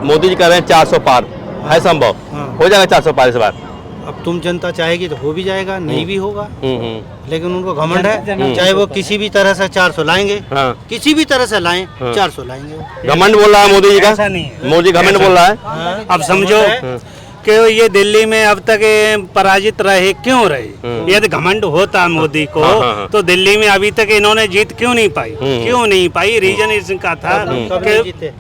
मोदी जी कह रहे हैं 400 पार है संभव, हो जाएगा 400 पार इस बार? अब तुम जनता चाहेगी तो हो भी जाएगा, नहीं भी होगा, लेकिन उनको घमंड है, चाहे वो किसी भी तरह से 400 लाएंगे, किसी भी तरह से लाएं 400 लाएंगे। घमंड बोल रहा है मोदी जी का, मोदी घमंड बोल रहा है। अब समझो कि ये दिल्ली में अब तक पराजित रहे, क्यों रहे? यदि घमंड होता मोदी को तो दिल्ली में अभी तक इन्होंने जीत क्यों नहीं पाई? क्यों नहीं पाई? रीजन इसका था कि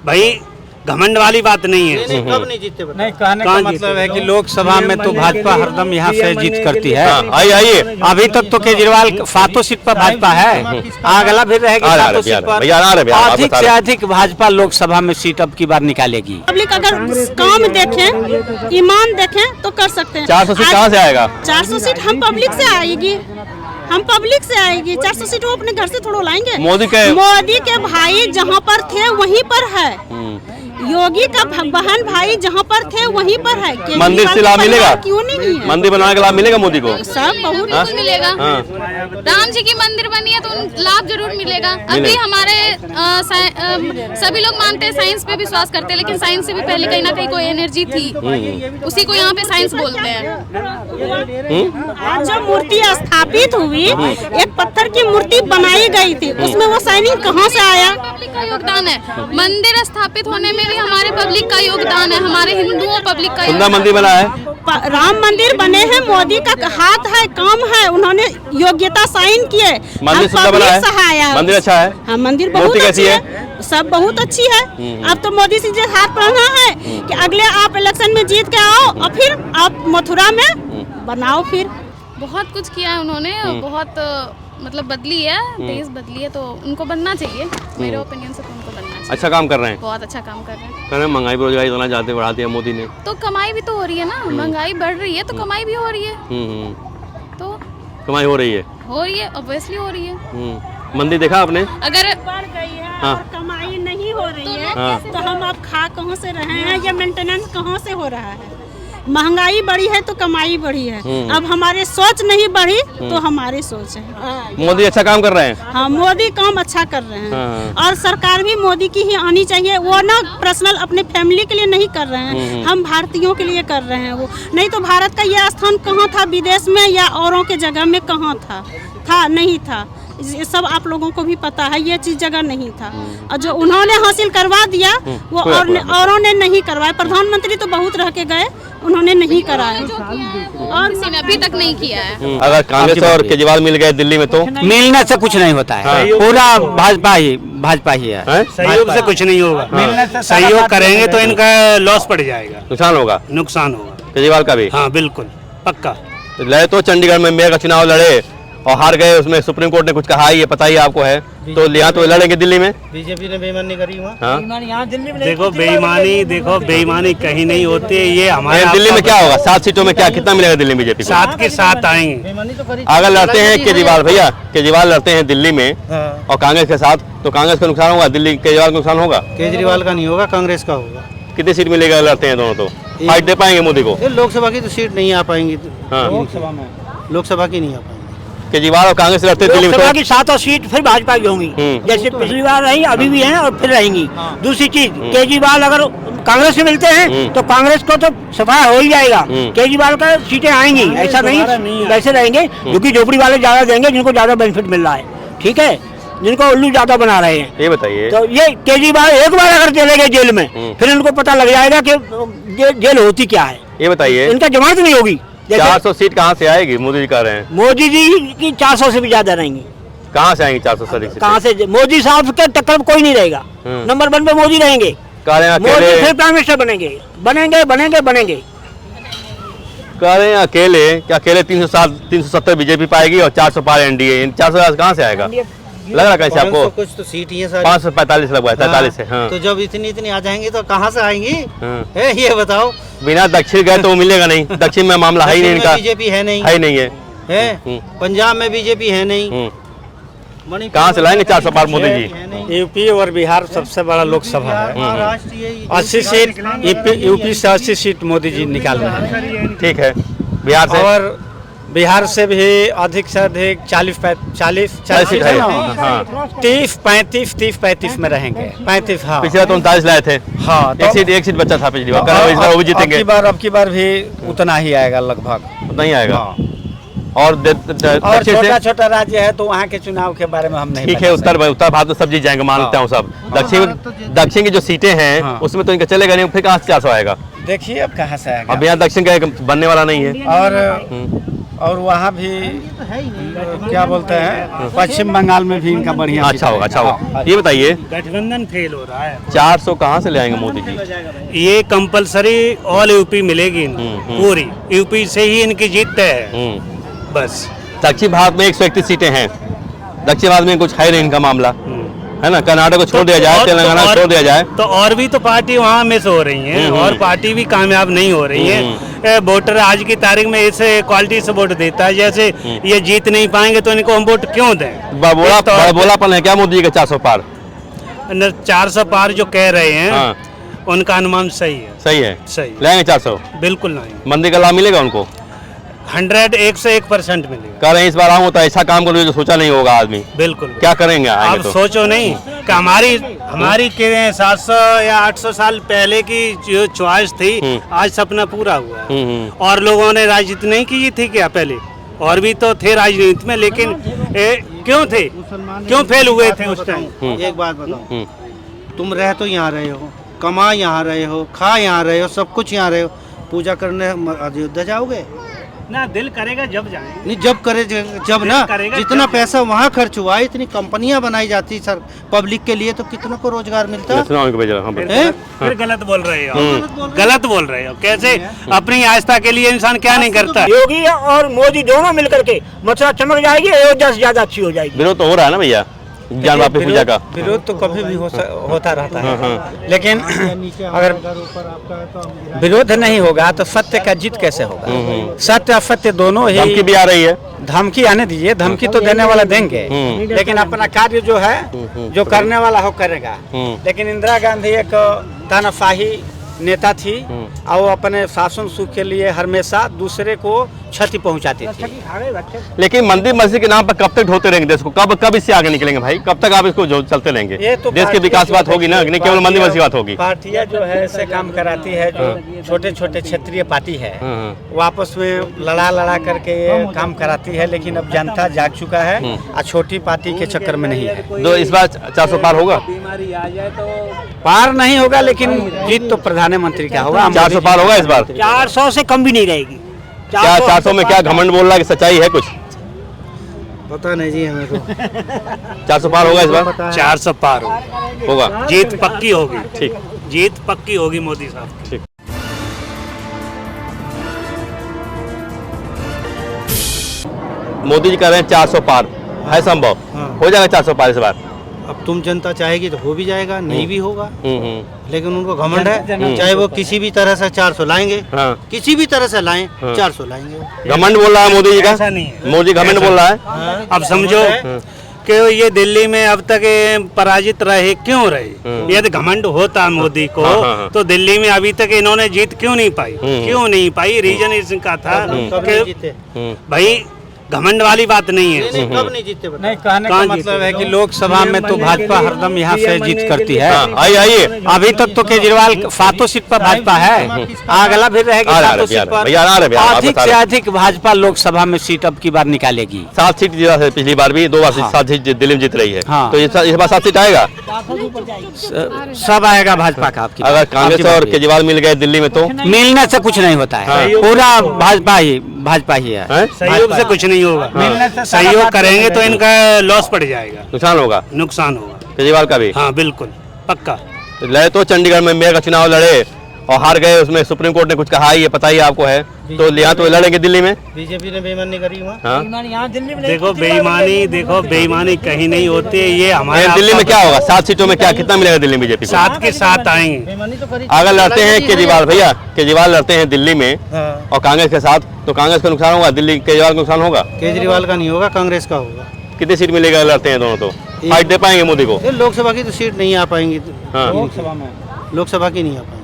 भाई घमंड वाली बात नहीं है। कब नहीं जीते? नहीं, कहने का मतलब है कि लोकसभा में तो भाजपा हरदम यहाँ से जीत करती है। आइए अभी तक तो केजरीवाल 7 सीट पर भाजपा है, अगला भी रहेगी 7 सीट पर। अधिक से अधिक भाजपा लोकसभा में सीट अब की बार निकालेगी। पब्लिक अगर काम देखें, ईमान देखें तो कर सकते हैं। 400 सीट कहाँ से आएगा? 400 सीट हम पब्लिक से आएगी, हम पब्लिक से आएगी। 400 सीट वो अपने घर से थोड़ा लाएंगे। मोदी के भाई जहाँ पर थे वहीं पर है, योगी का बहन भाई जहाँ पर थे वहीं पर है। मंदिर से लाभ मिलेगा? क्यों नहीं है? मंदिर बनाने का लाभ मिलेगा मोदी को? सब बहुत मिलेगा। राम जी की मंदिर बनी है तो लाभ जरूर मिलेगा। अभी हमारे सभी लोग मानते हैं, साइंस पे विश्वास करते हैं, लेकिन साइंस से भी पहले कहीं ना कहीं कोई एनर्जी थी, उसी को यहाँ पे साइंस बोलते हैं। आज जो मूर्ति स्थापित हुई, एक पत्थर की मूर्ति बनाई गई थी, उसमें वो साइनिंग कहाँ से आया? पब्लिक का योगदान है। मंदिर स्थापित होने में भी हमारे पब्लिक का योगदान है, हमारे हिंदुओं पब्लिक का सुंदर मंदिर बना है। राम मंदिर बने हैं, मोदी का हाथ है, काम है, उन्होंने योग्यता साइन किए। मंदिर सुंदर बना है, मंदिर अच्छा है। हाँ, मंदिर बहुत अच्छी है, सब बहुत अच्छी है। अब तो मोदी जी हाथ पढ़ना है कि अगले आप इलेक्शन में जीत के आओ और फिर आप मथुरा में बनाओ। फिर बहुत कुछ किया है उन्होंने, बहुत मतलब बदली है, देश बदली है, तो उनको बनना चाहिए। मेरे ओपिनियन से तो उनको बनना चाहिए। अच्छा काम कर रहे हैं, बहुत अच्छा काम कर रहे हैं। कह रहे हैं महंगाई बेरोजगारी इतना ज्यादा बढ़ा दिया मोदी ने, तो कमाई भी तो हो रही है ना, महंगाई बढ़ रही है तो कमाई भी हो रही है। तो कमाई हो रही है, ऑब्वियसली हो रही है। मंदिर देखा आपने? अगर बढ़ गई है और कमाई नहीं हो रही है तो हम अब खा कहाँ से रहे हैं, या मेंटेनेंस कहाँ से हो रहा है? महंगाई बढ़ी है तो कमाई बढ़ी है। अब हमारे सोच नहीं बढ़ी तो हमारी सोच है। मोदी अच्छा काम कर रहे हैं। हाँ, मोदी काम अच्छा कर रहे हैं। और सरकार भी मोदी की ही आनी चाहिए। वो ना पर्सनल अपने फैमिली के लिए नहीं कर रहे हैं, हम भारतीयों के लिए कर रहे हैं। वो नहीं तो भारत का ये स्थान कहाँ था विदेश में या औरों के जगह में? कहाँ था नहीं था। ये सब आप लोगों को भी पता है, ये चीज जगह नहीं था। और जो उन्होंने हासिल करवा दिया वो औरों ने नहीं करवाया। प्रधानमंत्री तो बहुत रह के गए, उन्होंने नहीं कराया और किसी ने अभी तक नहीं किया है। अगर कांग्रेस और केजरीवाल मिल गए दिल्ली में तो मिलने से कुछ नहीं होता है, पूरा भाजपा ही है। सहयोग से कुछ नहीं होगा। सहयोग करेंगे तो इनका लॉस पड़ जाएगा, नुकसान होगा। केजरीवाल का भी? हाँ बिल्कुल पक्का। लड़े तो चंडीगढ़ में मेयर का चुनाव लड़े और हार गए, उसमें सुप्रीम कोर्ट ने कुछ कहा ही है, पता ही आपको है। तो यहाँ तो लड़ेंगे दिल्ली में। बीजेपी ने बेईमानी करी वहाँ। देखो बेईमानी कहीं नहीं होती है। ये हमारे दिल्ली में क्या होगा? 7 सीटों में क्या कितना मिलेगा दिल्ली बीजेपी को? 7 के 7 आएंगे। अगर लड़ते हैं केजरीवाल, भैया केजरीवाल लड़ते हैं दिल्ली में और कांग्रेस के साथ, तो कांग्रेस का नुकसान होगा, दिल्ली केजरीवाल का नुकसान होगा? केजरीवाल का नहीं होगा, कांग्रेस का होगा। कितनी सीट मिलेगा? लड़ते हैं दोनों तो फाइट दे पाएंगे मोदी को? लोकसभा की तो सीट नहीं आ पाएंगी। लोकसभा की नहीं आ पाएंगी। केजरीवाल और कांग्रेस लड़ते दिल्ली में लोकसभा की 7 सीट फिर भाजपा की होंगी, जैसे पिछली बार रही, अभी भी हैं और फिर रहेंगी। दूसरी चीज, केजरीवाल अगर कांग्रेस से मिलते हैं तो कांग्रेस को तो सफाया हो ही जाएगा, केजरीवाल का सीटें आएंगी। ऐसा नहीं वैसे रहेंगे, क्योंकि झोपड़ी वाले ज्यादा देंगे जिनको ज्यादा बेनिफिट मिल रहा है, ठीक है, जिनको उल्लू ज्यादा बना रहे हैं। ये बताइए, तो ये केजरीवाल एक बार अगर चले गए जेल में, फिर इनको पता लग जाएगा कि जेल होती क्या है। ये बताइए, इनका जमानत नहीं होगी। 400 सीट कहाँ से आएगी? मोदी जी कह रहे हैं मोदी जी की 400 से भी ज्यादा रहेंगे। कहाँ से आएंगी 400 सीट? कहाँ से? मोदी साहब के टक्कर कोई नहीं रहेगा। नंबर 1 पे मोदी रहेंगे, मोदी फिर प्राइम मिनिस्टर बनेंगे। कह रहे हैं अकेले 370 बीजेपी पाएगी और 400 पार एनडीए। 400 कहाँ से आएगा? लग रहा कैसे आपको? कुछ तो सीट ही है सारी। 545 लगा है, 43 है। हाँ। तो जब इतनी आ जाएंगी तो कहाँ से आएंगी? ये बताओ। बिना दक्षिण गए तो मिलेगा नहीं। दक्षिण में मामला है ही नहीं इनका। बीजेपी है नहीं, है। पंजाब में बीजेपी है नहीं। कहाँ से लाएंगे 400 पार मोदी जी? यूपी और बिहार सबसे बड़ा लोकसभा है। 80 सीट यूपी से 80 सीट मोदी जी निकाल रहे हैं। ठीक है, बिहार से और बिहार से भी अधिक से अधिक 40 सीट है। हाँ 30-35 में रहेंगे। 35 हाँ। पिछले तो 39 लाए थे। हाँ एक सीट बचा था पिछली बार, इस बार वो भी जीतेंगे। अब की बार भी उतना ही आएगा लगभग। उतना ही आएगा। हाँ। और छोटा राज्य है तो वहाँ के चुनाव के बारे में हम नहीं। ठीक है, उत्तर भारत में सब जीत जाएंगे, मानते हैं सब। दक्षिण की जो सीटें हैं उसमें तो इनका चलेगा नहीं, फिर कहाँ से 400 आएगा? देखिए अब कहाँ से आएगा। अब यहाँ दक्षिण का बनने वाला नहीं है। और वहाँ भी क्या बोलते हैं, पश्चिम बंगाल में भी इनका बढ़िया अच्छा होगा। ये बताइए, गठबंधन फेल हो रहा है। 400 कहाँ से ले आएंगे मोदी जी? ये कंपलसरी ऑल यूपी मिलेगी पूरी, यूपी से ही इनकी जीत तय है बस। दक्षिण भारत में 131 सीटें हैं। दक्षिण भारत में कुछ है नहीं इनका मामला, है ना। कर्नाटक को छोड़ दिया जाए, तेलंगाना को छोड़ दिया जाए तो और भी तो पार्टी वहाँ मिस हो रही हैं और पार्टी भी कामयाब नहीं हो रही है। वोटर आज की तारीख में इसे क्वालिटी से वोट देता है, जैसे ये जीत नहीं पाएंगे तो इनको हम वोट क्यों दें? बोलापन है क्या मोदी का 400 पार? 400 पार जो कह रहे हैं उनका अनुमान सही है। सही लाएंगे 400? बिल्कुल नहीं। मंदिर का लाभ मिलेगा उनको? 101% मिलेगा। कह रहे हैं इस बार आऊँ तो ऐसा काम करोगे जो सोचा नहीं होगा आदमी। बिल्कुल। क्या करेंगे? आप सोचो नहीं कि हमारी 700 या 800 साल पहले की जो चॉइस थी, आज सपना पूरा हुआ है। और लोगों ने राजनीति नहीं की थी क्या पहले? और भी तो थे राजनीति में, लेकिन क्यों थे, क्यों फेल हुए थे उस टाइम? एक बात बताओ, तुम रह तो यहाँ रहे हो, कमा यहाँ रहे हो, खा यहाँ रहे हो, सब कुछ यहाँ रहे हो, पूजा करने अयोध्या जाओगे? ना दिल करेगा जब जाए। नहीं, जब ना जितना पैसा वहाँ खर्च हुआ, इतनी कंपनियां बनाई जाती सर पब्लिक के लिए, तो कितनों को रोजगार मिलता? फिर गलत बोल रहे हो, गलत बोल रहे हो। कैसे अपनी आस्था के लिए इंसान क्या नहीं करता? योगी और मोदी दोनों मिलकर के मथुरा चमक जाएगी, अयोध्या से ज्यादा अच्छी हो जाएगी। विरोध तो हो रहा है ना भैया जान वापस पूजा का? विरोध तो कभी भी होता रहता है, लेकिन अगर विरोध नहीं होगा तो सत्य का जीत कैसे होगा? सत्य असत्य दोनों ही। धमकी भी आ रही है। धमकी आने दीजिए, धमकी तो देने वाला देंगे, लेकिन अपना कार्य जो है जो करने वाला हो करेगा। लेकिन इंदिरा गांधी एक तानाशाही नेता थी और वो अपने शासन सुख के लिए हमेशा दूसरे को क्षति पहुंचाती थी। लेकिन मंदिर मस्जिद के नाम पर कब तक ढोते रहेंगे देश को? कब इससे आगे निकलेंगे भाई? कब तक आप इसको चलते रहेंगे? तो देश के विकास बात होगी ना, नहीं केवल मंदिर मस्जिद बात होगी। पार्टियां जो है ऐसे काम कराती है, जो छोटे छोटे क्षेत्रीय पार्टी है वो आपस में लड़ा करके काम कराती है, लेकिन अब जनता जाग चुका है और छोटी पार्टी के चक्कर में नहीं है। तो इस बार 400 पार होगा? पार नहीं होगा, लेकिन जीत तो प्रधानमंत्री का होगा। 400 पार होगा इस बार? 400 से कम भी नहीं रहेगी। क्या 400 में क्या घमंड बोल रहा है कि सच्चाई है कुछ? पता नहीं जी हमें तो। 400 पार होगा इस बार? 400 पार होगा। जीत पक्की होगी। ठीक, जीत पक्की होगी मोदी साहब। ठीक। मोदी जी कह रहे हैं 400 पार है संभव? हो जाएगा 400 पार इस बार? अब तुम जनता चाहेगी तो हो भी जाएगा, नहीं भी होगा। लेकिन उनको घमंड है, चाहे वो किसी भी तरह से 400 लाएंगे। किसी भी तरह से लाएं 400 लाएंगे। घमंड बोल रहा है मोदी जी का? ऐसा नहीं है। मोदी घमंड बोल रहा है। अब समझो कि ये दिल्ली में अब तक पराजित रहे, क्यों रहे? यदि घमंड होता मोदी को तो दिल्ली में अभी तक इन्होंने जीत क्यों नहीं पाई? रीजन इसका था कि भाई घमंड वाली बात नहीं है। कब नहीं जीते? नहीं, कहने का मतलब है कि लोकसभा में तो भाजपा हरदम यहाँ से जीत करती है। आइए अभी तक तो केजरीवाल 7 सीट पर भाजपा है, अगला भी रहेगी 7 सीट पर। अधिक से अधिक भाजपा लोकसभा में सीट अब की बार निकालेगी। 7 सीट जीता है पिछली बार भी, 2 बार 7 सीट दिल्ली में जीत रही है। तो इस बार 7 सीट आएगा? सब आएगा भाजपा का। आपकी अगर कांग्रेस और केजरीवाल मिल गए दिल्ली में तो? मिलने से कुछ नहीं होता है, पूरा भाजपा ही है। सहयोग से कुछ नहीं होगा। सहयोग करेंगे तो इनका लॉस पड़ जाएगा, नुकसान होगा केजरीवाल का भी। हाँ बिल्कुल पक्का। लड़े तो चंडीगढ़ में मेयर का चुनाव लड़े और हार गए, उसमें सुप्रीम कोर्ट ने कुछ कहा ही है, पता ही आपको है। तो यहाँ तो लड़ेंगे दिल्ली में। बीजेपी ने बेईमानी करी वहाँ। देखो बेईमानी कहीं नहीं होती है। ये हमारे दिल्ली में क्या होगा? 7 सीटों में क्या कितना मिलेगा दिल्ली में बीजेपी? 7 के 7 आएंगे। अगर लड़ते हैं केजरीवाल भैया, केजरीवाल लड़ते हैं दिल्ली में और कांग्रेस के साथ, तो कांग्रेस का नुकसान होगा, दिल्ली केजरीवाल का नुकसान होगा? केजरीवाल का नहीं होगा, कांग्रेस का होगा। कितनी सीट मिलेगा लड़ते हैं दोनों? तो फाइट दे पाएंगे मोदी को? लोकसभा की तो सीट नहीं आ पाएंगी। हाँ। लोकसभा की नहीं आ पाएंगी।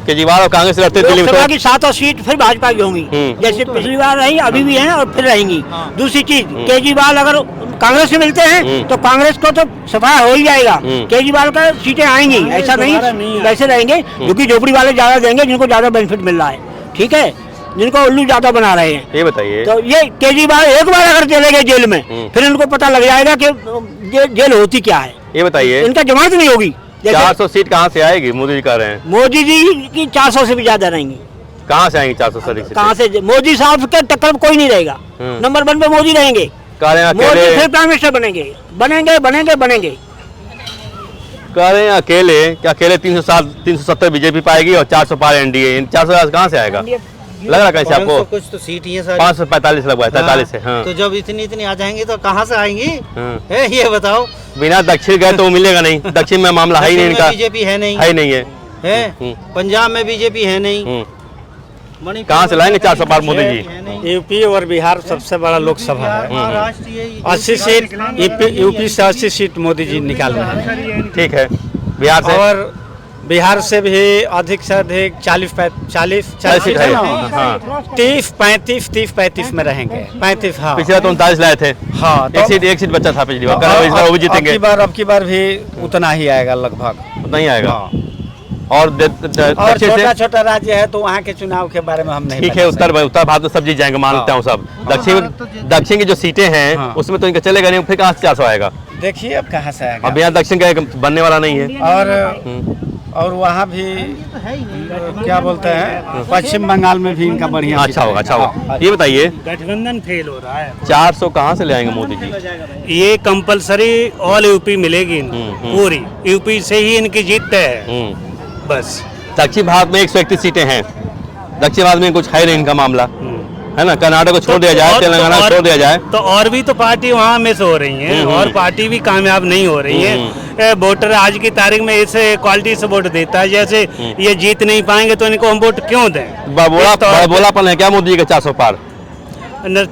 केजरीवाल और कांग्रेस लड़ते दिल्ली में लोकसभा तो की 7 सीट फिर भाजपा की होंगी, जैसे पिछली बार रही अभी भी हैं और फिर रहेंगी। दूसरी चीज, केजरीवाल अगर कांग्रेस से मिलते हैं तो कांग्रेस को तो सफा हो ही जाएगा, केजरीवाल का सीटें आएंगी, ऐसा नहीं वैसे रहेंगे, क्योंकि झोपड़ी वाले ज्यादा देंगे जिनको ज्यादा बेनिफिट मिल रहा है, ठीक है, जिनको उल्लू ज्यादा बना रहे हैं। ये बताइए, तो ये केजरीवाल एक बार अगर चले गए जेल में, फिर इनको पता लग जाएगा कि जेल होती क्या है। ये बताइए, इनका जमानत नहीं होगी। 400 सीट कहाँ से आएगी? मोदी जी कह रहे हैं मोदी जी की 400 से भी ज्यादा रहेंगी। कहाँ से आएंगी 400 सीट? कहाँ से? मोदी साहब के टक्कर कोई नहीं रहेगा। नंबर 1 पे मोदी रहेंगे, कह रहे हैं मोदी अकेले, फिर प्राइम मिनिस्टर बनेंगे, बनेंगे बनेंगे बनेंगे। कह रहे हैं अकेले, क्या अकेले 370 बीजेपी पाएगी और 400 पार एनडीए? 400 कहाँ से आएगा? लग रहा कैसे आपको? कुछ तो सीट ही है सारी। 545 लगवा है, 43 है। हाँ। तो जब इतनी आ जाएंगी तो कहाँ से आएंगी? हाँ। ये बताओ। बिना दक्षिण गए तो मिलेगा नहीं, दक्षिण में मामला है ही नहीं इनका, बीजेपी है नहीं, है नहीं है। पंजाब में बीजेपी है नहीं, कहाँ से लाएंगे 400 पार मोदी जी? यूपी और बिहार सबसे बड़ा लोकसभा है, महाराष्ट्र 80 सीट यूपी से 80 सीट मोदी जी निकाल रहे हैं। ठीक है, बिहार से और बिहार से भी अधिक से अधिक 40 सीट है ना, 30-35 में रहेंगे, 35। हाँ, पिछले तो 39 लाए थे। हाँ, एक सीट बच्चा था पिछली बार, इस बार वो भी जीतेंगे। अब की बार भी उतना ही आएगा लगभग, उतना ही आएगा। हाँ। और छोटा छोटा राज्य है तो वहाँ के चुनाव के बारे में हम नहीं, ठीक है, उत्तर भारत में सब जीत जाएंगे, मानते हैं सब। दक्षिण की जो सीटें हैं उसमें तो इनका चलेगा नहीं, फिर कहाँ से 400 आएगा? देखिए अब कहाँ से आएगा। अब यहाँ दक्षिण का बनने वाला नहीं है। और वहाँ भी क्या बोलते हैं, पश्चिम बंगाल में भी इनका बढ़िया अच्छा होगा, अच्छा होगा। ये बताइए, गठबंधन फेल हो रहा है, 400 कहाँ से ले आएंगे मोदी जी? ये कंपलसरी ऑल यूपी मिलेगी इनको, पूरी यूपी से ही इनकी जीत तय है बस। दक्षिण भारत में 131 सीटें हैं, दक्षिण भारत में कुछ है नहीं इनका मामला, है ना। कर्नाटक को छोड़ दिया जाए, तेलंगाना को छोड़ दिया जाए, तो और भी तो पार्टी वहाँ मिस हो रही हैं, और पार्टी भी कामयाब नहीं हो रही है। वोटर आज की तारीख में इस क्वालिटी से वोट देता है, जैसे ये जीत नहीं पाएंगे तो इनको हम वोट क्यों दें? बोलापन है क्या मोदी जी का 400 पार?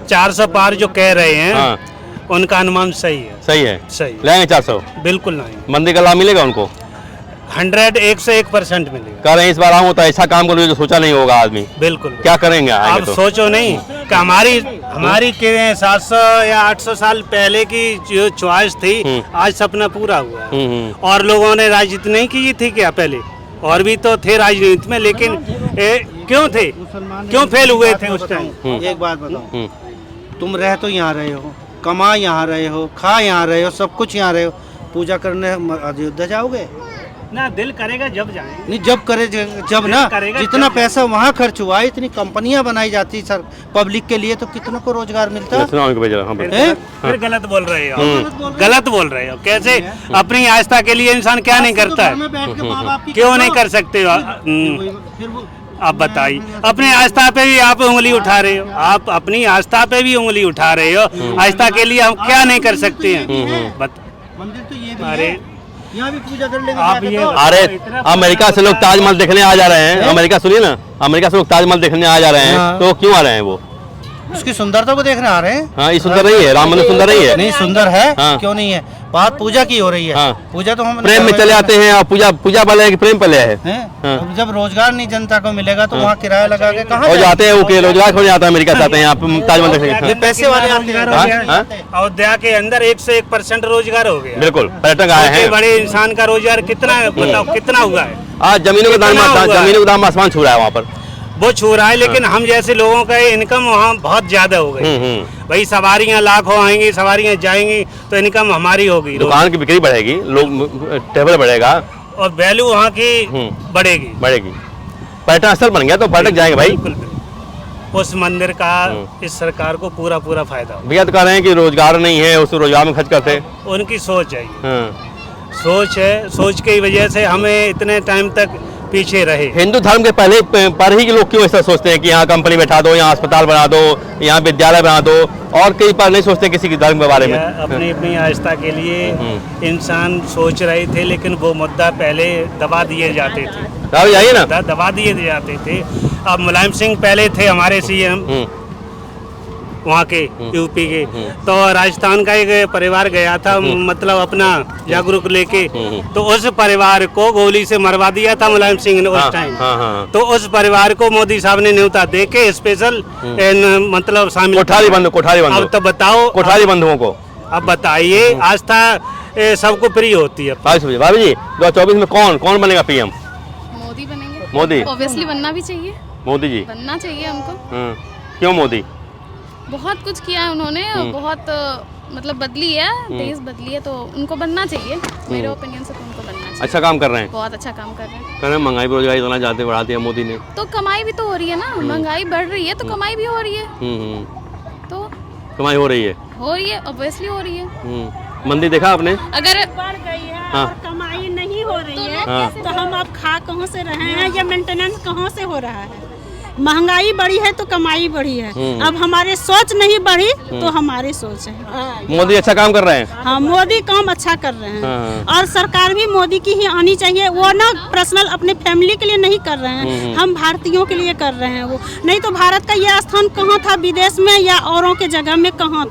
400 पार जो कह रहे हैं उनका अनुमान सही है। सही है, सही लाएंगे 400? बिल्कुल नहीं, मंदिर का लाभ मिलेगा उनको? 101% मिलेगा। कह रहे हैं इस बार आऊँ तो ऐसा काम करो जो सोचा नहीं होगा आदमी। बिल्कुल, क्या करेंगे? आप तो सोचो नहीं कि हमारी 700 या 800 साल पहले की जो चॉइस थी, आज सपना पूरा हुआ है। और लोगों ने राजनीति नहीं की थी क्या पहले? और भी तो थे राजनीति में, लेकिन क्यों थे, क्यों फेल हुए थे उस टाइम? एक बात बताओ, तुम रह तो यहाँ रहे हो, कमा यहाँ रहे हो, खा यहाँ रहे हो, सब कुछ यहाँ रहे हो, पूजा करने अयोध्या जाओगे ना? दिल करेगा जब जाएंगे। नहीं, जब करे जब ना, जितना पैसा वहाँ खर्च हुआ, इतनी कंपनियां बनाई जाती सर पब्लिक के लिए, तो कितनों को रोजगार मिलता है? फिर गलत बोल रहे हो, गलत बोल रहे हो। कैसे अपनी आस्था के लिए इंसान क्या नहीं करता है? क्यों नहीं कर सकते हो? आप बताइए, अपनी आस्था पे भी आप उंगली उठा रहे हो, आप अपनी आस्था पे भी उंगली उठा रहे हो। आस्था के लिए हम क्या नहीं कर सकते हैं? मंदिर तो ये भी अरे है, यहाँ भी पूजा कर लेंगे। आप ये अरे अमेरिका से लोग ताजमहल देखने आ जा रहे हैं, अमेरिका सुनिए ना, अमेरिका से लोग ताजमहल देखने आ जा रहे हैं, तो क्यों आ रहे हैं? वो उसकी सुंदरता को देखने आ रहे हैं। हाँ, ये सुंदर नहीं है, राम मंदिर सुंदर नहीं है? नहीं, सुंदर है। हाँ। क्यों नहीं है? बात पूजा की हो रही है। हाँ। पूजा तो हम प्रेम में चले आते हैं, और पूजा पहले है कि प्रेम पहले है? अब जब रोजगार नहीं जनता को मिलेगा तो वहाँ किराया लगा के कहाँ जाते हैं? वो रोजगार खोज जाता है, अमेरिका से आते हैं, यहाँ ताजमहल देखने। ये पैसे वाले आते हैं। अयोध्या के अंदर 101% रोजगार हो गया। बिल्कुल, पर्यटक आए हैं। बड़े इंसान का रोजगार कितना, बताओ कितना हुआ है? आज जमीनों का दाम आसमान छू रहा है वहाँ पर, वो छू रहा है, लेकिन हम जैसे लोगों का इनकम वहाँ बहुत ज्यादा हो गई। भाई सवारियाँ लाखों आएंगी, सवारियाँ जाएंगी, तो इनकम हमारी होगी, दुकान की बिक्री बढ़ेगी, लोग टेबल बढ़ेगा, और वैल्यू वहाँ की बढ़ेगी। पर्यटन स्थल बन गया तो पर्यटक जाएंगे भाई। उस मंदिर का इस सरकार को पूरा फायदा। भैया तो कह रहे हैं कि रोजगार नहीं है, उस रोजगार में खर्च करते हैं। उनकी सोच है, सोच है, सोच की वजह से हमें इतने टाइम तक पीछे रहे। हिंदू धर्म के पहले पर ही लोग क्यों ऐसा सोचते हैं कि यहाँ कंपनी बैठा दो, यहाँ अस्पताल बना दो, यहाँ विद्यालय बना दो, और कई पर नहीं सोचते किसी के धर्म के बारे में? अपनी अपनी आस्था के लिए इंसान सोच रहे थे, लेकिन वो मुद्दा पहले दबा दिए जाते थे। जाइए ना, दबा दिए जाते थे। अब मुलायम सिंह पहले थे हमारे सीएम, वहाँ के यूपी के। तो राजस्थान का एक परिवार गया था, मतलब अपना जागरूक लेके, तो उस परिवार को गोली से मरवा दिया था मुलायम सिंह ने उस टाइम। तो उस परिवार को मोदी साहब ने न्योता दे के स्पेशल मतलब शामिल। कोठारी बंधु अब तो बताओ, कोठारी बंधुओं को अब बताइए, आस्था सबको फ्री होती है। भाभी जी 2024 में कौन बनेगा पीएम? मोदी बनेंगे। मोदी ऑब्वियसली बनना भी चाहिए, मोदी जी बनना चाहिए हमको। क्यों मोदी? बहुत कुछ किया है उन्होंने, बहुत मतलब बदली है, देश बदली है, तो उनको बनना चाहिए। मेरे ओपिनियन से तो उनको बनना चाहिए। अच्छा काम कर रहे हैं, बहुत अच्छा काम कर रहे हैं। कह रहे हैं महंगाई बेरोजगारी इतना ज्यादा बढ़ा दिया मोदी ने, तो कमाई भी तो हो रही है ना, महंगाई बढ़ रही है तो कमाई भी हो रही है। तो कमाई हो रही है, ऑब्वियसली हो रही है। मंदिर देखा आपने? अगर बढ़ गई है हाँ। और कमाई नहीं हो रही है हाँ। तो हम अब खा कहाँ से रहे हैं, या मेंटेनेंस कहाँ से हो रहा है? महंगाई बढ़ी है तो कमाई बढ़ी है, अब हमारे सोच नहीं बढ़ी तो हमारी सोच है। मोदी अच्छा काम कर रहे हैं। हाँ, मोदी काम अच्छा कर रहे हैं। हाँ। और सरकार भी मोदी की ही आनी चाहिए। वो ना पर्सनल अपने फैमिली के लिए नहीं कर रहे हैं, हम भारतीयों के लिए कर रहे हैं। वो नहीं तो भारत का ये स्थान कहाँ था विदेश में या औरों के जगह में, कहाँ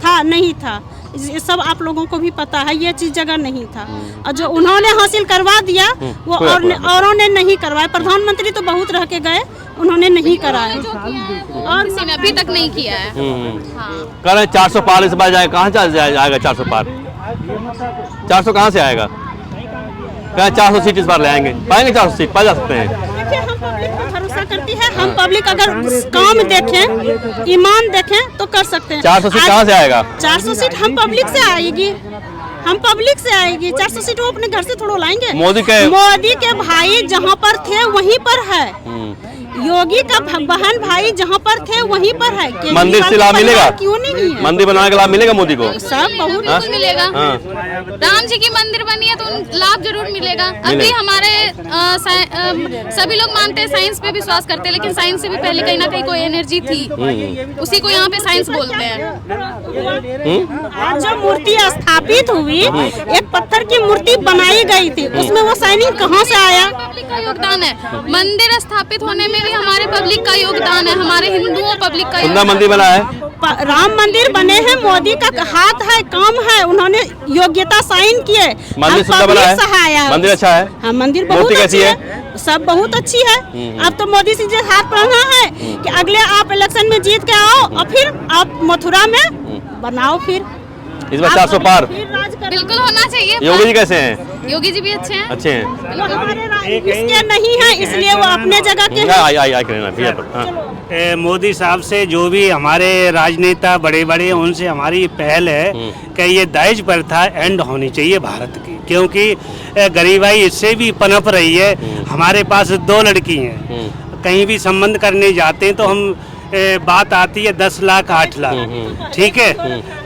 था नहीं था। ये सब आप लोगों को भी पता है, ये चीज जगह नहीं था। और जो उन्होंने हासिल करवा दिया वो औरों ने नहीं करवाया। प्रधानमंत्री तो बहुत रह के गए, उन्होंने नहीं कराया और किसी ने अभी तक नहीं किया है। हाँ। कह रहे हैं 400 पार इस बार जाएगा, कहाँ जाएगा 400 पार? 400 कहाँ से आएगा? कह रहे हैं 400 सीट इस बार ले आएंगे, पाएंगे 400 सीट पा जा सकते हैं। देखिए, हम पब्लिक पर भरोसा करती है, हम पब्लिक अगर काम देखें, ईमान देखें तो कर सकते हैं। 400 सीट कहाँ से आएगा? 400 सीट हम पब्लिक से आएगी, हम पब्लिक से आएगी। 400 सीट वो अपने घर से थोड़ा लाएंगे। मोदी के भाई जहाँ पर थे वहीं पर है, योगी का बहन भाई जहाँ पर थे वहीं पर है। मंदिर से लाभ मिलेगा? क्यों नहीं है? मंदिर बनाने का लाभ मिलेगा मोदी को? सब बहुत बिल्कुल मिलेगा। राम जी की मंदिर बनी है तो लाभ जरूर मिलेगा। अभी हमारे सभी लोग मानते हैं, साइंस पे विश्वास करते हैं, लेकिन साइंस से भी पहले कहीं ना कहीं कोई एनर्जी थी, उसी को यहाँ पे साइंस बोलते हैं। आज जो मूर्ति स्थापित हुई, एक पत्थर की मूर्ति बनाई गई थी, उसमें वो साइनिंग कहाँ से आया? पब्लिक का योगदान है। मंदिर स्थापित होने में भी हमारे पब्लिक का योगदान है, हमारे हिंदुओं पब्लिक का योगदान। मंदिर बना है, राम मंदिर बने हैं, मोदी का हाथ है, काम है, उन्होंने योग्यता साइन किए। मंदिर सुंदर बना है, मंदिर अच्छा है। हाँ, मंदिर बहुत अच्छी है, सब बहुत अच्छी है। अब तो मोदी से हाथ पढ़ना है कि अगले आप इलेक्शन में जीत के आओ और फिर आप मथुरा में बनाओ फिर इस बार 400 पार बिल्कुल होना चाहिए। योगी जी कैसे हैं? योगी जी भी अच्छे हैं, अच्छे हैं। वो हमारे इसके नहीं है, इसलिए वो अपने जगह के हैं। मोदी साहब से जो भी हमारे राजनेता बड़े बड़े, उनसे हमारी पहल है कि ये दहेज प्रथा एंड होनी चाहिए भारत की, क्योंकि गरीबाई इससे भी पनप रही है। हमारे पास 2 लड़की हैं, कहीं भी संबंध करने जाते हैं तो हम बात आती है 10 लाख 8 लाख, ठीक है।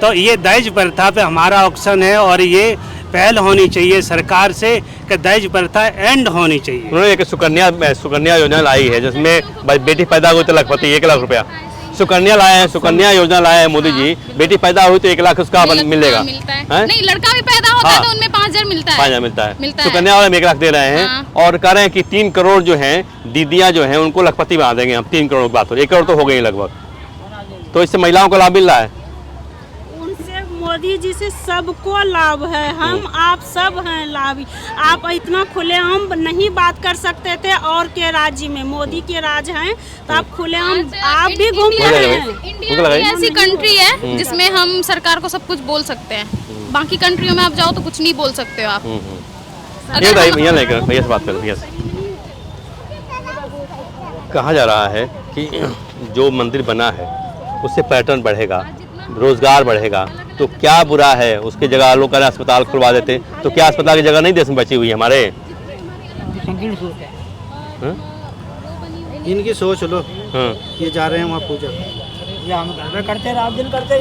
तो ये दहेज प्रथा पे हमारा ऑक्शन है और ये पहल होनी चाहिए सरकार से कि दहेज प्रथा एंड होनी चाहिए। उन्होंने एक सुकन्या योजना लाई है, जिसमें बेटी पैदा हुई तो लखपति 1 लाख रुपया सुकन्या लाए हैं। सुकन्या योजना लाए हैं मोदी जी, बेटी पैदा हुई तो 1 लाख उसका मिलेगा। नहीं, लड़का भी पैदा होता है तो उनमें 5,000 मिलता है। 5,000 मिलता है। सुकन्या वाले में 1 लाख दे रहे हैं और कह रहे हैं कि 3 करोड़ जो हैं दीदियां जो हैं उनको लखपति बना देंगे हम। 3 करोड़ की बात हो रही है, 1 करोड़ तो हो गई लगभग, तो इससे महिलाओं को लाभ मिल रहा है। उनसे मोदी जी से सबको लाभ है, हम आप सब हैं लाभ। आप इतना खुलेआम नहीं बात कर सकते थे और के राज्य में, मोदी के राज हैं तो आप खुलेआम आप भी घूम रहे हैं। इंडिया ऐसी कंट्री है जिसमें हम सरकार को सब कुछ बोल सकते हैं, बाकी कंट्रियों में आप जाओ तो कुछ नहीं बोल सकते हो आप। भैया से बात करो। भैया कहा जा रहा है कि जो मंदिर बना है उससे पर्यटन बढ़ेगा, रोजगार बढ़ेगा, तो क्या बुरा है? उसके जगह लोग करें अस्पताल खुलवा देते, तो क्या अस्पताल की जगह नहीं देश में बची हुई है हमारे? इनकी सोच लो, ये जा रहे हैं वहाँ पूजा हम घर में करते, रात दिन करते।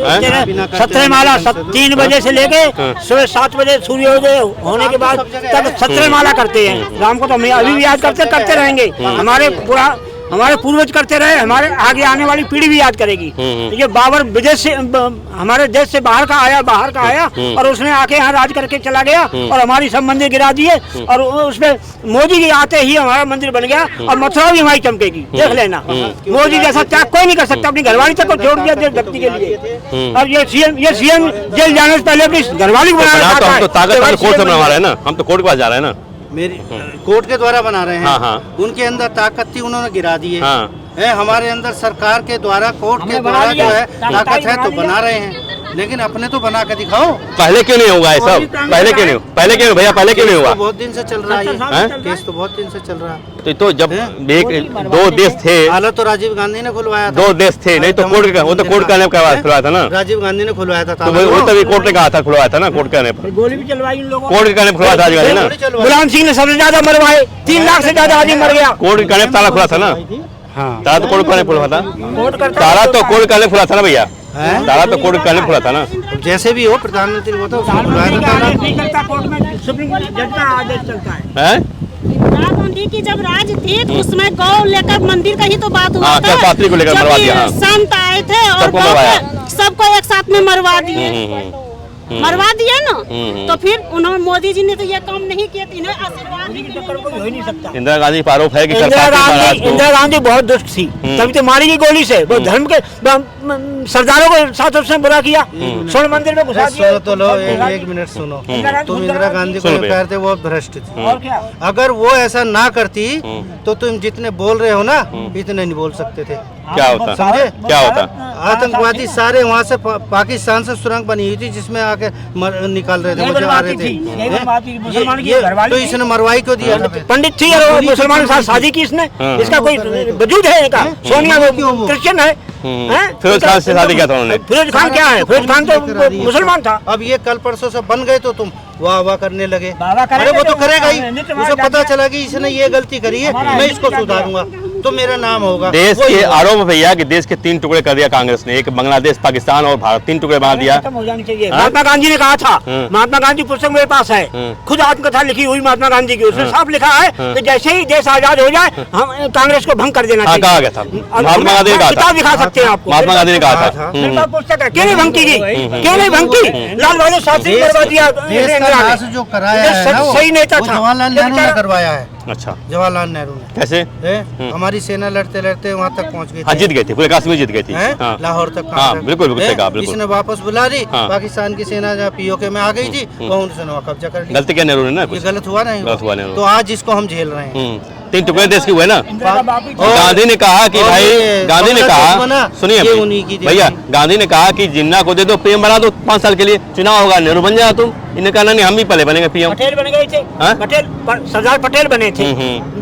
17 माला 3 बजे से लेके सुबह 7 बजे सूर्योदय होने के बाद तक 17 माला करते हैं। राम को तो हम अभी भी याद करते रहेंगे। हमारे पूरा हमारे पूर्वज करते रहे, हमारे आगे आने वाली पीढ़ी भी याद करेगी। ये बाबर विदेश से हमारे देश से बाहर का आया और उसने आके यहाँ राज करके चला गया और हमारी सब मंदिर गिरा दिए और उसमें मोदी जी आते ही हमारा मंदिर बन गया और मथुरा भी हमारी चमकेगी, देख लेना। मोदी जैसा त्याग कोई नहीं कर सकता, अपनी घरवाली तक को छोड़ दिया देशभक्ति के लिए। और ये सीएम जेल जाने से पहले अपनी घरवाली को बनाना चाहता है। हम तो ताकत कोर्ट से बनवा रहे हैं ना, हम तो कोर्ट के पास जा रहे हैं ना, मेरी कोर्ट के द्वारा बना रहे हैं। उनके अंदर ताकत थी, उन्होंने गिरा दी है। हमारे अंदर सरकार के द्वारा, कोर्ट के द्वारा जो है ताकत है, तो बना रहे हैं, लेकिन अपने तो बना के दिखाओ। पहले क्यों नहीं होगा ये सब? पहले क्यों नहीं भैया, पहले क्यों नहीं हुआ? बहुत दिन से चल रहा है केस, तो बहुत दिन से चल रहा है। तो जब दो देश थे, हालत तो राजीव गांधी ने खुलवाया था। दो देश थे, नहीं तो कोर्ट वो तो कोर्ट करने का खुलवाया था ना, राजीव गांधी ने खुलवाया था। तो वो तभी कोर्ट ने कहा था, खुलवाया था ना कोर्ट करने पर, गोली भी चलवाई इन लोगों, कोर्ट के करने पर खुलवाया था राजीव गांधी ना। गुलाम सिंह ने सबसे ज्यादा मरवाए, 3 लाख से ज्यादा आदमी मर गया। कोर्ट के करने पर ताला खुला था ना, ताला तो कोर्ट करने खुला था, ताला तो कोर्ट करने खुला था ना भैया, ताला तो कोर्ट करने खुला था ना। जैसे भी हो, प्रधानमंत्री वो तो इंदिरा गांधी की जब राज थी तो उसमें गौ लेकर मंदिर का ही तो बात हुआ था। पात्री को लेकर मरवा दिया, संत आए थे और सबको एक साथ में मरवा दिए, मरवा दिया ना। तो फिर उन्होंने, मोदी जी ने तो ये काम नहीं किया, इन्हें आशीर्वाद हो ही नहीं सकता। इंदिरा गांधी पर आरोप है कि इंदिरा गांधी बहुत दुष्ट थी, तभी तो मारी गई गोली से। वो धर्म के सरदारों को साथ उसने बुरा किया, स्वर्ण मंदिर में घुसा दिया। तो लो एक मिनट सुनो, तुम इंदिरा गांधी को कहते वो भ्रष्ट थी। और क्या? अगर वो ऐसा ना करती तो तुम जितने बोल रहे हो ना, इतने नहीं बोल सकते थे। क्या होता, समझे? क्या होता? आतंकवादी सारे वहाँ से पाकिस्तान से सुरंग बनी हुई थी, जिसमें आके निकाल रहे थे, मुझे आ रहे थे। तो इसने मरवाई क्यों दिया? पंडित थी और मुसलमान के साथ शादी की इसने, इसका कोई वजूद है इनका? सोनिया क्रिश्चियन है। फिरोज खान से शादी किया था उन्होंने। फिरोज खान क्या है? फिरोज खान तो मुसलमान था। अब ये कल परसों से बन गए तो तुम वाह वाह करने लगे। अरे वो तो करेगा ही, उसे पता चला कि इसने ये गलती करी है, मैं इसको सुधारूंगा तो मेरा नाम होगा। देश के आरोप भैया कि देश के 3 टुकड़े कर दिया कांग्रेस ने, एक बांग्लादेश, पाकिस्तान और भारत, 3 टुकड़े बना दिया। महात्मा गांधी ने कहा था, महात्मा गांधी पुस्तक मेरे पास है, खुद आत्मकथा लिखी हुई महात्मा गांधी की, उसमें साफ लिखा है कि जैसे ही देश आजाद हो जाए हम कांग्रेस को भंग कर देना चाहिए। कहा गया था, महात्मा गांधी ने कहा था, किताब दिखा सकते हैं आपको, महात्मा गांधी ने कहा था। पुस्तक है, क्यों नहीं भंग की? क्यों नहीं भंग की? लाल बहादुर शास्त्री करवा दिया, जो कराया है ना, सही नेता था, जवाहरलाल नेहरू ने करवाया है। अच्छा, जवाहरलाल नेहरू ने। कैसे? हमारी सेना लड़ते लड़ते वहाँ तक पहुँच गई, जीत गई थी, पूरे कश्मीर जीत गई थी, लाहौर तक। बिल्कुल बिल्कुल। इसने वापस बुला दी, पाकिस्तान की सेना जहाँ POK में आ गई थी, वो उन्होंने कब्जा कर लिया। गलती क्या नेहरू ने ना? ये गलत हुआ नहीं? गलत हुआ नेहरू। तो आज इसको हम झेल रहे हैं। 3 टुकड़े देश के हुए ना। गांधी ने कहा कि भाई, गांधी ने कहा, सुनिए भैया, गांधी ने कहा कि जिन्ना को दे दो, PM बना दो 5 साल के लिए, चुनाव होगा, नेहरू बन जाए तुम। इन्हें कहना नहीं, हम ही पहले बनेंगे PM। पटेल बन गए थे, पटेल, सरदार पटेल बने थे,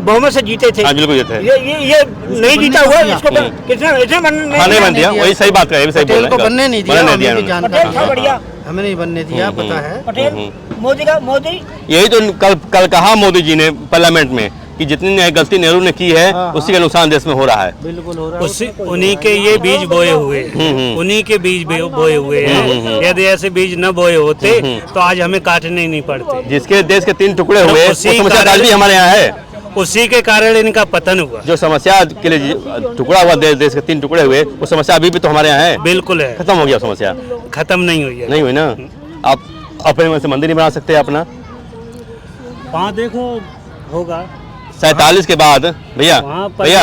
बहुमत से जीते थे। बिल्कुल जीते। ये नहीं जीता हुआ, इसको नहीं बन दिया, वही सही बात है, सही बोल रहे हैं। बनने नहीं दिया, बढ़िया, हमें नहीं बनने दिया, पता है। पटेल मोदी यही तो कल कहा मोदी जी ने पार्लियामेंट में कि जितनी गलती नेहरू ने की है, उसी का नुकसान देश में हो रहा है। बिल्कुल हो रहा है। उन्हीं के ये बीज बोए हुए, उन्हीं के बीज बोए हुए हैं। यदि ऐसे बीज न बोए होते तो आज हमें काटने नहीं पड़ते। जिसके देश के 3 टुकड़े हुए, वो समस्या आज भी हमारे यहाँ है, उसी के कारण इनका पतन हुआ। जो समस्या के लिए टुकड़ा हुआ देश के 3 टुकड़े हुए, वो समस्या अभी भी तो हमारे यहाँ है। बिल्कुल है, खत्म हो गया समस्या? खत्म नहीं हुई है। नहीं हुई ना। आप अपने मन से मंदिर नहीं बना सकते अपना? वहाँ देखो होगा 47 के बाद भैया, भैया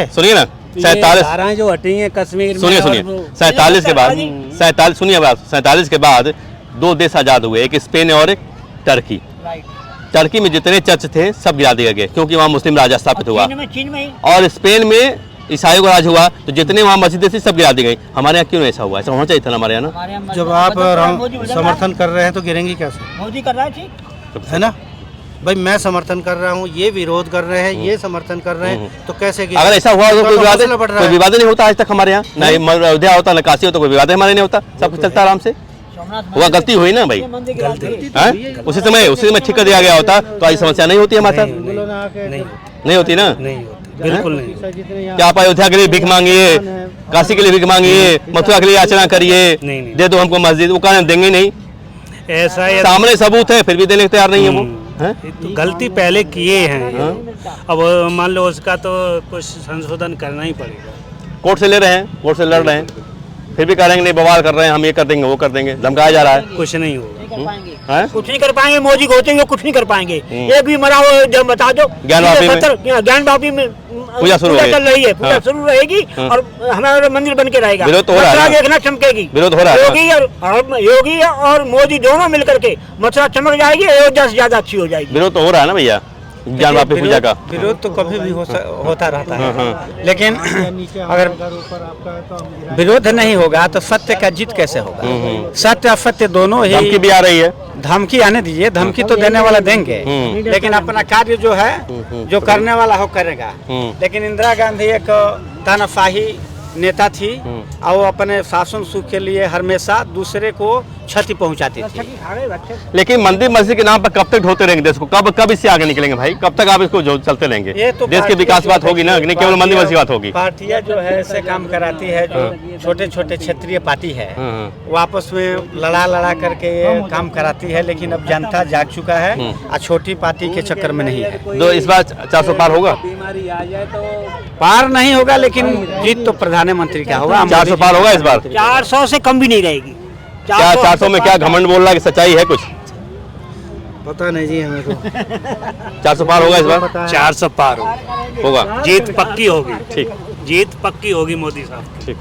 सुनिए ना, 47 जो हटी है कश्मीर, सुनिए 47 के बाद, 47 के बाद 2 देश आजाद हुए, एक स्पेन और एक टर्की। टर्की में जितने चर्च थे सब गिरा दिए गए, क्योंकि वहाँ मुस्लिम राज स्थापित हुआ। और स्पेन में ईसाइयों का राज हुआ, तो जितने वहाँ मस्जिदें थी सब गिरा दी गई। हमारे यहाँ क्यों ऐसा हुआ? ऐसा होना चाहिए था हमारे यहाँ ना। जब आप समर्थन कर रहे हैं तो गिरेंगी कैसे? मोदी कर रहा है, ठीक है ना भाई। मैं समर्थन कर रहा हूँ, ये विरोध कर रहे हैं, ये समर्थन कर रहे हैं, तो कैसे गिरेंगे? अगर ऐसा हुआ तो कोई विवाद नहीं होता आज तक हमारे यहाँ, ना अयोध्या होता, न काशी होता, कोई विवाद हमारे नहीं होता, सब कुछ चलता आराम से। वो गलती हुई ना भाई, उसी समय ठीक कर दिया गया होता तो आज समस्या नहीं होती हमारे साथ। नहीं होती ना, बिल्कुल नहीं। क्या आप अयोध्या के लिए भीख मांगिए, काशी के लिए भीख मांगिए, मथुरा के लिए याचना करिए, दे दो हमको मस्जिद, वो कहना देंगे नहीं। ऐसा सामने सबूत है, फिर भी देने को तैयार नहीं है वो। हैं? तो गलती पहले किए हैं, अब मान लो उसका तो कुछ संशोधन करना ही पड़ेगा। कोर्ट से ले रहे हैं, कोर्ट से लड़ रहे हैं, फिर भी करेंगे नहीं, बवाल कर रहे हैं, हम ये कर देंगे वो कर देंगे, धमकाया जा रहा है। कुछ नहीं होगा, कुछ नहीं कर पाएंगे। मोदी को होते हुए कुछ नहीं कर पाएंगे। एक भी मरा हो जब बता दो। ज्ञानवापी में पूजा शुरू चल रही है, पूजा शुरू रहेगी और हमारा मंदिर बन के रहेगा। विरोध तो हो रहा है, देखना चमकेगी। विरोध हो रहा है। योगी और मोदी दोनों मिलकर के मथुरा चमक जाएगी, अयोध्या से ज्यादा अच्छी हो जाएगी। विरोध तो हो रहा है ना भैया ज्ञानवापी पूजा का। विरोध तो कभी भी होता रहता है, लेकिन अगर विरोध नहीं होगा तो सत्य का जीत कैसे होगा? सत्य असत्य दोनों ही। धमकी भी आ रही है, धमकी आने दीजिए, धमकी तो देने वाला देंगे, लेकिन अपना कार्य जो है जो करने वाला हो करेगा। लेकिन इंदिरा गांधी एक तानाशाही नेता थी और वो अपने शासन सुख के लिए हमेशा दूसरे को क्षति पहुंचाती थी। लेकिन मंदिर मस्जिद के नाम पर कब तक ढोते रहेंगे देश को? कब इससे आगे निकलेंगे भाई? कब तक आप इसको चलते रहेंगे? ये तो देश के विकास बात होगी ना, नहीं केवल मंदिर मस्जिद बात होगी। पार्टियां जो है ऐसे काम कराती है, जो छोटे छोटे क्षेत्रीय पार्टी है वो आपस में लड़ा करके काम कराती है, लेकिन अब जनता जाग चुका है और छोटी पार्टी के चक्कर में नहीं है। तो इस बार 400 पार होगा? पार नहीं होगा, लेकिन जीत तो प्रधानमंत्री का होगा। 400 पार होगा इस बार? 400 से कम भी नहीं रहेगी। क्या 400 में क्या घमंड बोल रहा है कि सच्चाई है कुछ? पता नहीं जी हमें तो। 400 पार होगा इस बार? 400 पार होगा। जीत पक्की होगी। ठीक, जीत पक्की होगी मोदी साहब की। ठीक।